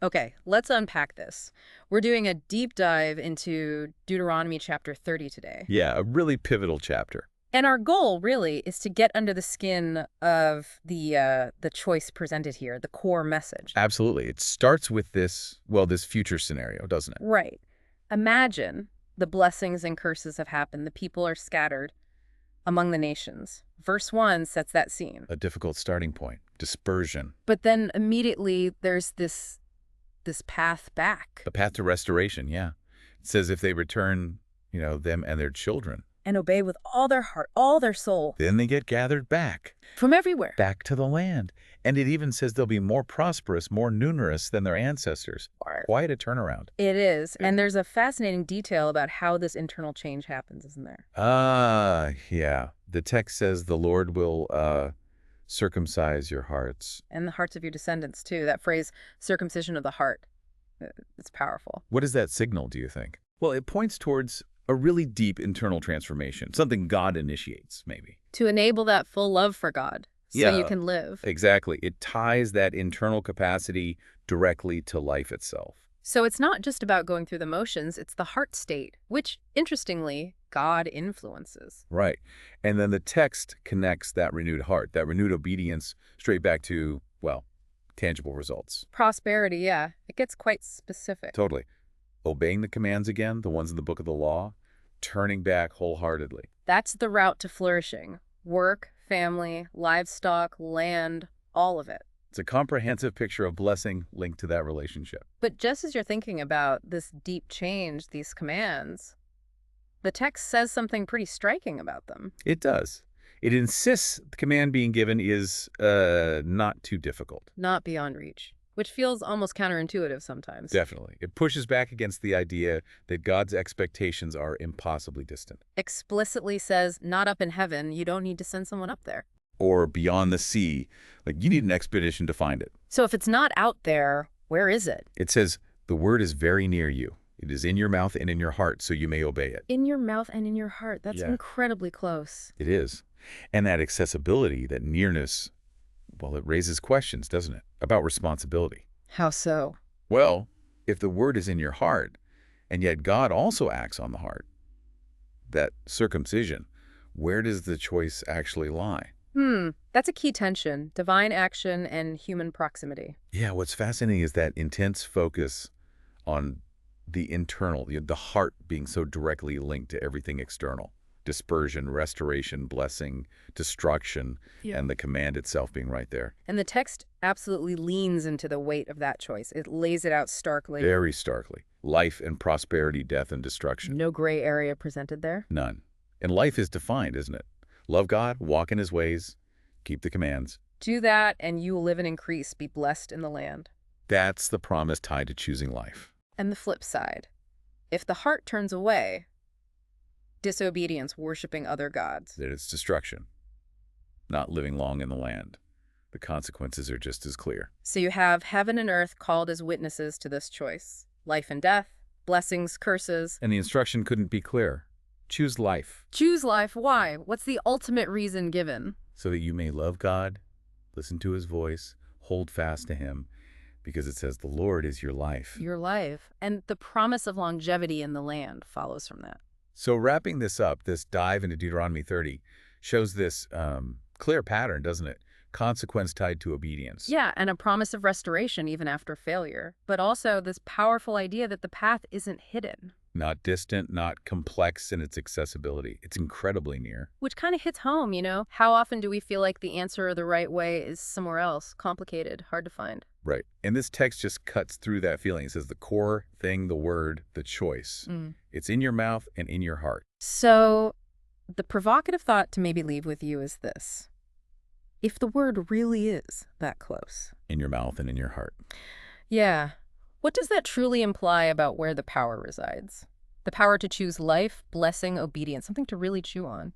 Okay, let's unpack this. We're doing a deep dive into Deuteronomy chapter 30 today. Yeah, a really pivotal chapter. And our goal really is to get under the skin of the choice presented here, the core message. Absolutely. It starts with this future scenario, doesn't it? Right. Imagine the blessings and curses have happened. The people are scattered among the nations. Verse 1 sets that scene. A difficult starting point. Dispersion. But then immediately there's this path back. The path to restoration, yeah. It says if they return, them and their children, And obey with all their heart, all their soul. then they get gathered back From everywhere. to the land. And it even says they'll be more prosperous, more numerous than their ancestors. Quite a turnaround. It is. And there's a fascinating detail about how this internal change happens, isn't there? Yeah. The text says the Lord will circumcise your hearts. And the hearts of your descendants, too. That phrase, circumcision of the heart, it's powerful. What does that signal, do you think? Well, it points towards a really deep internal transformation, something God initiates, maybe. To enable that full love for God so Yeah. you can live. Exactly. It ties that internal capacity directly to life itself. So it's not just about going through the motions, it's the heart state, which, interestingly, God influences. Right. And then the text connects that renewed heart, that renewed obedience, straight back to, tangible results. Prosperity, yeah. It gets quite specific. Totally. Obeying the commands again, the ones in the book of the law, turning back wholeheartedly. That's the route to flourishing. Work, family, livestock, land, all of it. It's a comprehensive picture of blessing linked to that relationship. But just as you're thinking about this deep change, these commands, the text says something pretty striking about them. It does. It insists the command being given is not too difficult. Not beyond reach, which feels almost counterintuitive sometimes. Definitely. It pushes back against the idea that God's expectations are impossibly distant. Explicitly says, not up in heaven, you don't need to send someone up there. Or beyond the sea, like you need an expedition to find it. So if it's not out there, where is it? It says, the word is very near you. It is in your mouth and in your heart, so you may obey it. In your mouth and in your heart. That's Yeah. incredibly close. It is. And that accessibility, that nearness, it raises questions, doesn't it, about responsibility. How so? Well, if the word is in your heart, and yet God also acts on the heart, that circumcision, where does the choice actually lie? That's a key tension, divine action and human proximity. Yeah, what's fascinating is that intense focus on the internal, the heart being so directly linked to everything external. Dispersion, restoration, blessing, destruction, and the command itself being right there. And the text absolutely leans into the weight of that choice. It lays it out starkly. Very starkly. Life and prosperity, death and destruction. No gray area presented there. None. And life is defined, isn't it? Love God, walk in his ways, keep the commands. Do that and you will live and increase, be blessed in the land. That's the promise tied to choosing life. And the flip side, if the heart turns away, disobedience, worshiping other gods. That it's destruction, not living long in the land. The consequences are just as clear. So you have heaven and earth called as witnesses to this choice. Life and death, blessings, curses. And the instruction couldn't be clearer. Choose life. Choose life. Why? What's the ultimate reason given? So that you may love God, listen to his voice, hold fast to him, because it says the Lord is your life. Your life. And the promise of longevity in the land follows from that. So wrapping this up, this dive into Deuteronomy 30 shows this clear pattern, doesn't it? Consequence tied to obedience. Yeah, and a promise of restoration even after failure. But also this powerful idea that the path isn't hidden. Not distant, not complex in its accessibility. It's incredibly near. Which kind of hits home, you know? How often do we feel like the answer or the right way is somewhere else, complicated, hard to find? Right. And this text just cuts through that feeling. It says the core thing, the word, the choice. It's in your mouth and in your heart. So the provocative thought to maybe leave with you is this. If the word really is that close. In your mouth and in your heart. Yeah. What does that truly imply about where the power resides? The power to choose life, blessing, obedience, something to really chew on.